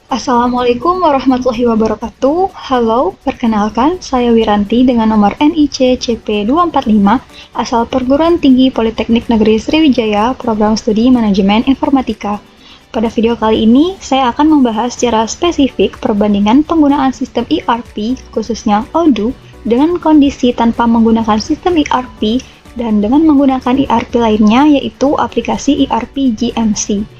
Assalamualaikum warahmatullahi wabarakatuh. Halo, perkenalkan saya Wiranti dengan nomor NIC CP245 asal Perguruan Tinggi Politeknik Negeri Sriwijaya, Program Studi Manajemen Informatika. Pada video kali ini, saya akan membahas secara spesifik perbandingan penggunaan sistem ERP, khususnya Odoo, dengan kondisi tanpa menggunakan sistem ERP dan dengan menggunakan ERP lainnya, yaitu aplikasi ERP GMC.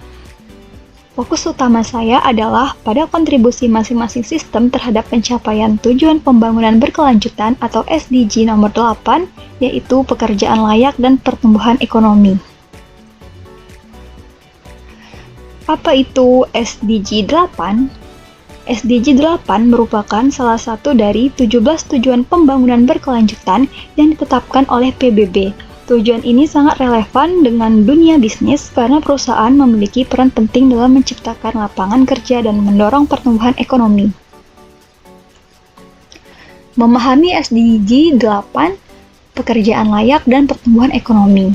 Fokus utama saya adalah pada kontribusi masing-masing sistem terhadap pencapaian tujuan pembangunan berkelanjutan atau SDG nomor 8, yaitu pekerjaan layak dan pertumbuhan ekonomi. Apa itu SDG 8? SDG 8 merupakan salah satu dari 17 tujuan pembangunan berkelanjutan yang ditetapkan oleh PBB. Tujuan ini sangat relevan dengan dunia bisnis karena perusahaan memiliki peran penting dalam menciptakan lapangan kerja dan mendorong pertumbuhan ekonomi. Memahami SDG 8, pekerjaan layak dan pertumbuhan ekonomi.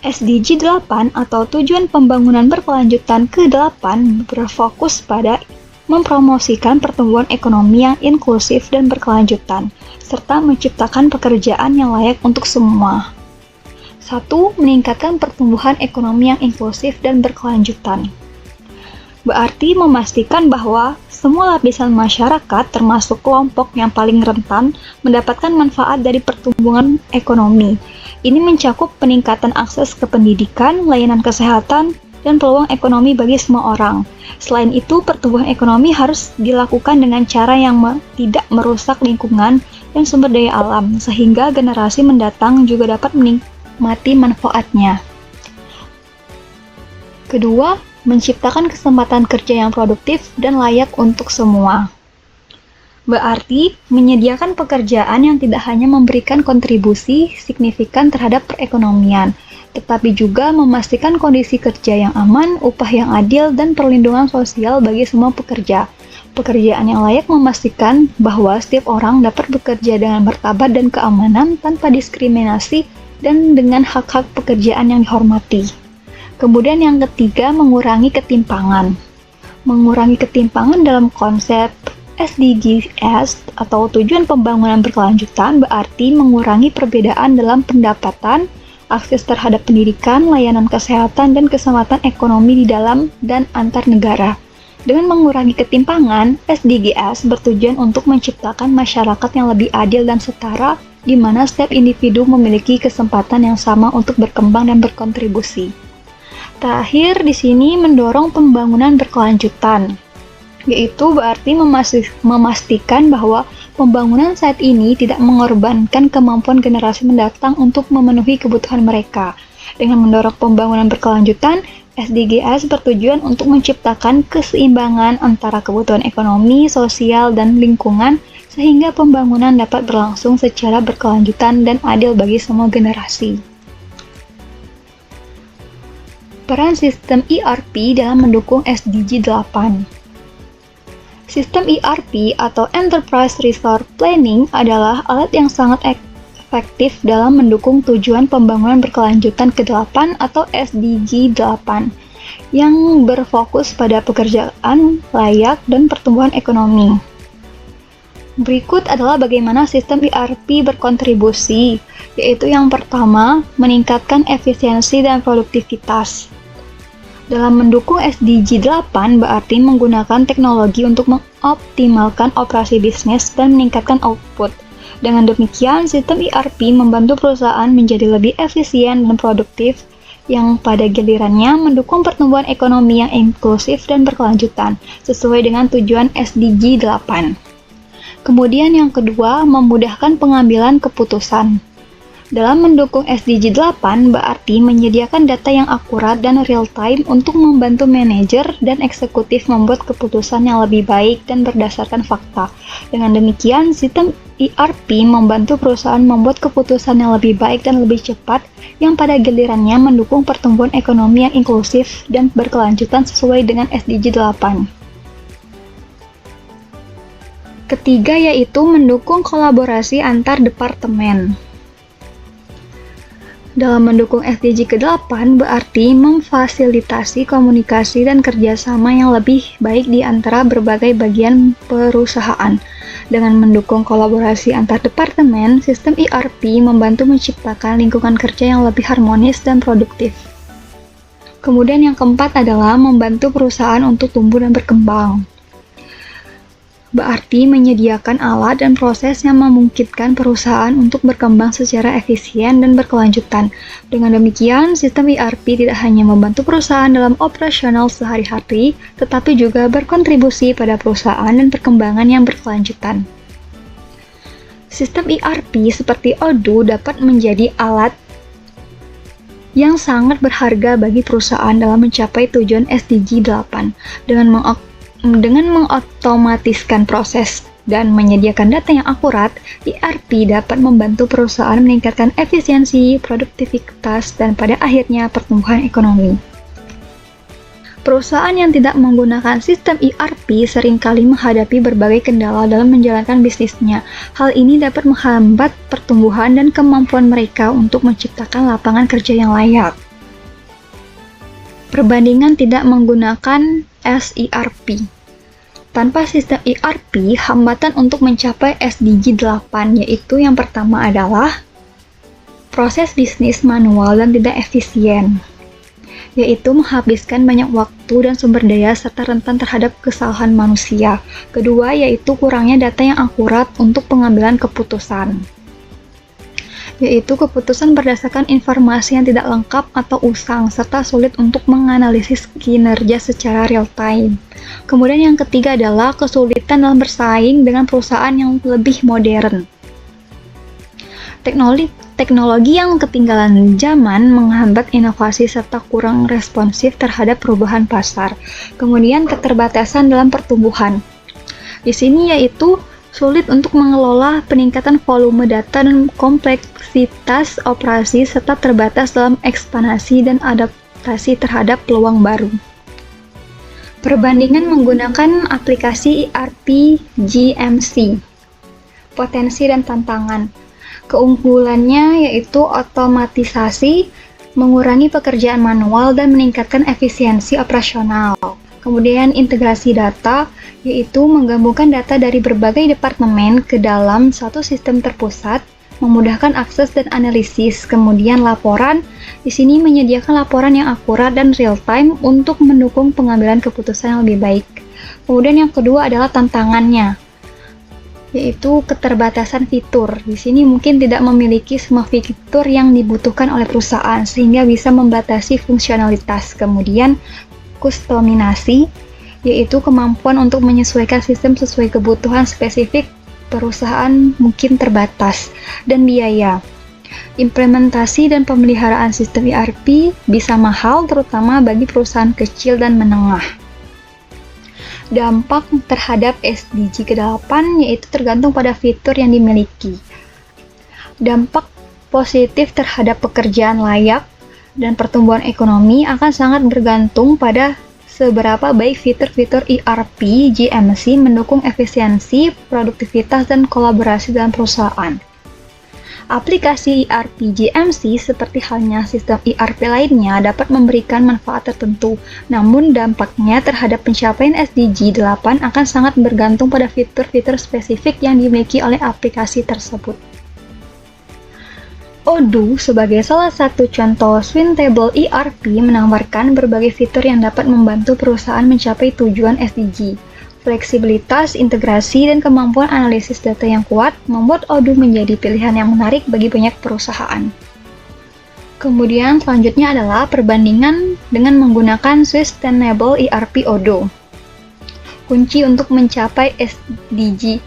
SDG 8 atau tujuan pembangunan berkelanjutan ke-8 berfokus pada mempromosikan pertumbuhan ekonomi yang inklusif dan berkelanjutan, serta menciptakan pekerjaan yang layak untuk semua. 1. Meningkatkan pertumbuhan ekonomi yang inklusif dan berkelanjutan. Berarti memastikan bahwa semua lapisan masyarakat, termasuk kelompok yang paling rentan, mendapatkan manfaat dari pertumbuhan ekonomi. Ini mencakup peningkatan akses ke pendidikan, layanan kesehatan, dan peluang ekonomi bagi semua orang. Selain itu, pertumbuhan ekonomi harus dilakukan dengan cara yang tidak merusak lingkungan dan sumber daya alam, sehingga generasi mendatang juga dapat menikmati manfaatnya. Kedua, menciptakan kesempatan kerja yang produktif dan layak untuk semua. Berarti, menyediakan pekerjaan yang tidak hanya memberikan kontribusi signifikan terhadap perekonomian, tetapi juga memastikan kondisi kerja yang aman, upah yang adil, dan perlindungan sosial bagi semua pekerja. Pekerjaan yang layak memastikan bahwa setiap orang dapat bekerja dengan martabat dan keamanan tanpa diskriminasi dan dengan hak-hak pekerjaan yang dihormati. Kemudian yang ketiga, mengurangi ketimpangan. Mengurangi ketimpangan dalam konsep SDGs atau tujuan pembangunan berkelanjutan berarti mengurangi perbedaan dalam pendapatan, akses terhadap pendidikan, layanan kesehatan, dan kesempatan ekonomi di dalam dan antar negara. Dengan mengurangi ketimpangan, SDGs bertujuan untuk menciptakan masyarakat yang lebih adil dan setara, di mana setiap individu memiliki kesempatan yang sama untuk berkembang dan berkontribusi. Terakhir, di sini mendorong pembangunan berkelanjutan, yaitu berarti memastikan bahwa pembangunan saat ini tidak mengorbankan kemampuan generasi mendatang untuk memenuhi kebutuhan mereka. Dengan mendorong pembangunan berkelanjutan, SDGs bertujuan untuk menciptakan keseimbangan antara kebutuhan ekonomi, sosial, dan lingkungan, sehingga pembangunan dapat berlangsung secara berkelanjutan dan adil bagi semua generasi. Peran sistem ERP dalam mendukung SDG 8. Sistem ERP atau Enterprise Resource Planning adalah alat yang sangat efektif dalam mendukung tujuan pembangunan berkelanjutan ke-8 atau SDG 8 yang berfokus pada pekerjaan layak dan pertumbuhan ekonomi. Berikut adalah bagaimana sistem ERP berkontribusi, yaitu yang pertama, meningkatkan efisiensi dan produktivitas. Dalam mendukung SDG 8 berarti menggunakan teknologi untuk mengoptimalkan operasi bisnis dan meningkatkan output. Dengan demikian, sistem ERP membantu perusahaan menjadi lebih efisien dan produktif, yang pada gilirannya mendukung pertumbuhan ekonomi yang inklusif dan berkelanjutan, sesuai dengan tujuan SDG 8. Kemudian yang kedua, memudahkan pengambilan keputusan. Dalam mendukung SDG 8 berarti menyediakan data yang akurat dan real-time untuk membantu manajer dan eksekutif membuat keputusan yang lebih baik dan berdasarkan fakta. Dengan demikian, sistem ERP membantu perusahaan membuat keputusan yang lebih baik dan lebih cepat, yang pada gilirannya mendukung pertumbuhan ekonomi yang inklusif dan berkelanjutan sesuai dengan SDG 8. Ketiga yaitu mendukung kolaborasi antar departemen. Dalam mendukung SDG ke-8 berarti memfasilitasi komunikasi dan kerjasama yang lebih baik di antara berbagai bagian perusahaan. Dengan mendukung kolaborasi antar departemen, sistem ERP membantu menciptakan lingkungan kerja yang lebih harmonis dan produktif. Kemudian yang keempat adalah membantu perusahaan untuk tumbuh dan berkembang. Berarti menyediakan alat dan proses yang memungkinkan perusahaan untuk berkembang secara efisien dan berkelanjutan. Dengan demikian, sistem ERP tidak hanya membantu perusahaan dalam operasional sehari-hari, tetapi juga berkontribusi pada perusahaan dan perkembangan yang berkelanjutan. Sistem ERP seperti Odoo dapat menjadi alat yang sangat berharga bagi perusahaan dalam mencapai tujuan SDG 8 dengan mengotomatiskan proses dan menyediakan data yang akurat. ERP dapat membantu perusahaan meningkatkan efisiensi, produktivitas, dan pada akhirnya pertumbuhan ekonomi. Perusahaan yang tidak menggunakan sistem ERP seringkali menghadapi berbagai kendala dalam menjalankan bisnisnya. Hal ini dapat menghambat pertumbuhan dan kemampuan mereka untuk menciptakan lapangan kerja yang layak. Perbandingan tidak menggunakan SERP. Tanpa sistem ERP, hambatan untuk mencapai SDG 8 yaitu yang pertama adalah proses bisnis manual dan tidak efisien, yaitu menghabiskan banyak waktu dan sumber daya serta rentan terhadap kesalahan manusia. Kedua, yaitu kurangnya data yang akurat untuk pengambilan keputusan, yaitu keputusan berdasarkan informasi yang tidak lengkap atau usang, serta sulit untuk menganalisis kinerja secara real time. Kemudian yang ketiga adalah kesulitan dalam bersaing dengan perusahaan yang lebih modern. Teknologi yang ketinggalan zaman menghambat inovasi serta kurang responsif terhadap perubahan pasar. Kemudian keterbatasan dalam pertumbuhan. Di sini yaitu sulit untuk mengelola peningkatan volume data dan kompleksitas operasi serta terbatas dalam ekspansi dan adaptasi terhadap peluang baru. Perbandingan menggunakan aplikasi ERP GMC. Potensi dan tantangan. Keunggulannya yaitu otomatisasi, mengurangi pekerjaan manual dan meningkatkan efisiensi operasional. Kemudian integrasi data, yaitu menggabungkan data dari berbagai departemen ke dalam satu sistem terpusat, memudahkan akses dan analisis. Kemudian laporan, di sini menyediakan laporan yang akurat dan real time untuk mendukung pengambilan keputusan yang lebih baik. Kemudian yang kedua adalah tantangannya, yaitu keterbatasan fitur. Di sini mungkin tidak memiliki semua fitur yang dibutuhkan oleh perusahaan sehingga bisa membatasi fungsionalitas. Kemudian kustomisasi, yaitu kemampuan untuk menyesuaikan sistem sesuai kebutuhan spesifik perusahaan mungkin terbatas. Dan biaya. Implementasi dan pemeliharaan sistem ERP bisa mahal terutama bagi perusahaan kecil dan menengah. Dampak terhadap SDG ke-8 yaitu tergantung pada fitur yang dimiliki. Dampak positif terhadap pekerjaan layak dan pertumbuhan ekonomi akan sangat bergantung pada seberapa baik fitur-fitur ERP GMC mendukung efisiensi, produktivitas, dan kolaborasi dalam perusahaan. Aplikasi ERP GMC seperti halnya sistem ERP lainnya dapat memberikan manfaat tertentu, namun dampaknya terhadap pencapaian SDG 8 akan sangat bergantung pada fitur-fitur spesifik yang dimiliki oleh aplikasi tersebut. Odoo sebagai salah satu contoh swing-table ERP menawarkan berbagai fitur yang dapat membantu perusahaan mencapai tujuan SDG. Fleksibilitas, integrasi, dan kemampuan analisis data yang kuat membuat Odoo menjadi pilihan yang menarik bagi banyak perusahaan. Kemudian selanjutnya adalah perbandingan dengan menggunakan Sustainable ERP Odoo. Kunci untuk mencapai SDG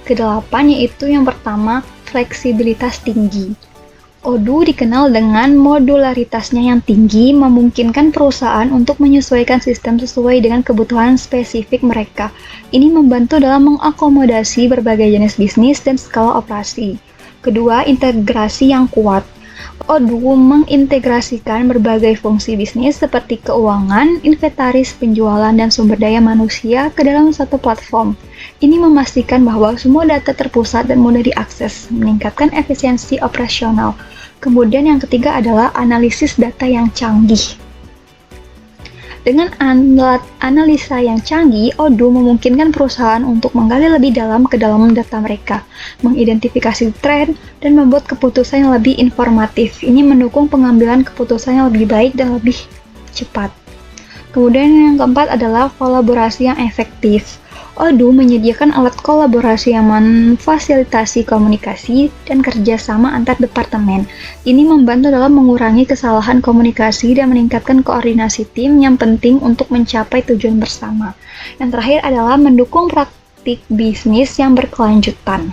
ke-8 yaitu yang pertama, fleksibilitas tinggi. Odoo dikenal dengan modularitasnya yang tinggi, memungkinkan perusahaan untuk menyesuaikan sistem sesuai dengan kebutuhan spesifik mereka. Ini membantu dalam mengakomodasi berbagai jenis bisnis dan skala operasi. Kedua, integrasi yang kuat. Odoo mengintegrasikan berbagai fungsi bisnis seperti keuangan, inventaris, penjualan, dan sumber daya manusia ke dalam satu platform. Ini memastikan bahwa semua data terpusat dan mudah diakses, meningkatkan efisiensi operasional. Kemudian yang ketiga adalah analisis data yang canggih. Dengan alat analisa yang canggih, Odoo memungkinkan perusahaan untuk menggali lebih dalam ke dalam data mereka, mengidentifikasi tren, dan membuat keputusan yang lebih informatif. Ini mendukung pengambilan keputusan yang lebih baik dan lebih cepat. Kemudian yang keempat adalah kolaborasi yang efektif. Odoo menyediakan alat kolaborasi yang memfasilitasi komunikasi dan kerjasama antar departemen. Ini membantu dalam mengurangi kesalahan komunikasi dan meningkatkan koordinasi tim yang penting untuk mencapai tujuan bersama. Yang terakhir adalah mendukung praktik bisnis yang berkelanjutan.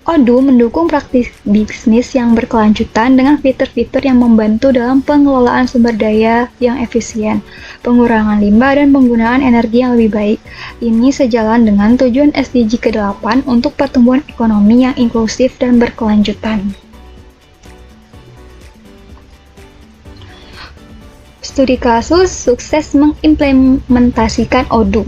Odoo mendukung praktik bisnis yang berkelanjutan dengan fitur-fitur yang membantu dalam pengelolaan sumber daya yang efisien, pengurangan limbah, dan penggunaan energi yang lebih baik. Ini sejalan dengan tujuan SDG ke-8 untuk pertumbuhan ekonomi yang inklusif dan berkelanjutan. Studi kasus sukses mengimplementasikan Odoo.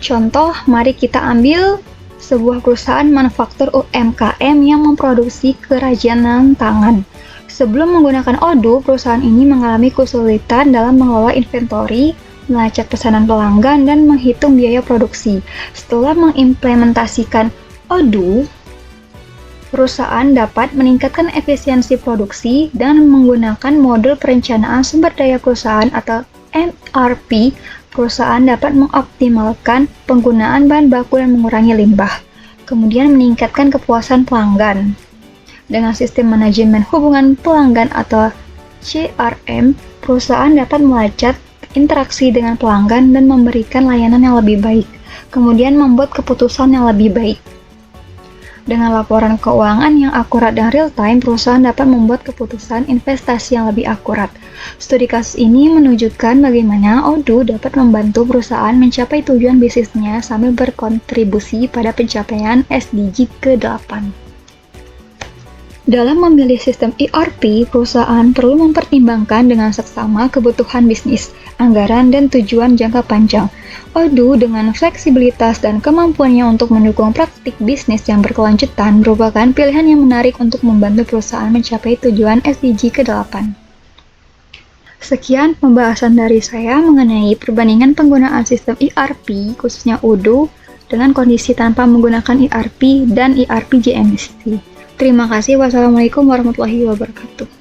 Contoh, mari kita ambil sebuah perusahaan manufaktur UMKM yang memproduksi kerajinan tangan. Sebelum menggunakan Odoo, perusahaan ini mengalami kesulitan dalam mengelola inventory, melacak pesanan pelanggan, dan menghitung biaya produksi. Setelah mengimplementasikan Odoo, perusahaan dapat meningkatkan efisiensi produksi dan menggunakan modul perencanaan sumber daya perusahaan atau MRP. Perusahaan dapat mengoptimalkan penggunaan bahan baku dan mengurangi limbah, kemudian meningkatkan kepuasan pelanggan. Dengan sistem manajemen hubungan pelanggan atau CRM, perusahaan dapat melacak interaksi dengan pelanggan dan memberikan layanan yang lebih baik, kemudian membuat keputusan yang lebih baik. Dengan laporan keuangan yang akurat dan real-time, perusahaan dapat membuat keputusan investasi yang lebih akurat. Studi kasus ini menunjukkan bagaimana Odoo dapat membantu perusahaan mencapai tujuan bisnisnya sambil berkontribusi pada pencapaian SDG ke-8. Dalam memilih sistem ERP, perusahaan perlu mempertimbangkan dengan seksama kebutuhan bisnis, anggaran, dan tujuan jangka panjang. Odoo dengan fleksibilitas dan kemampuannya untuk mendukung praktik bisnis yang berkelanjutan merupakan pilihan yang menarik untuk membantu perusahaan mencapai tujuan SDG ke-8. Sekian pembahasan dari saya mengenai perbandingan penggunaan sistem ERP, khususnya Odoo, dengan kondisi tanpa menggunakan ERP dan ERP JMST. Terima kasih. Wassalamualaikum warahmatullahi wabarakatuh.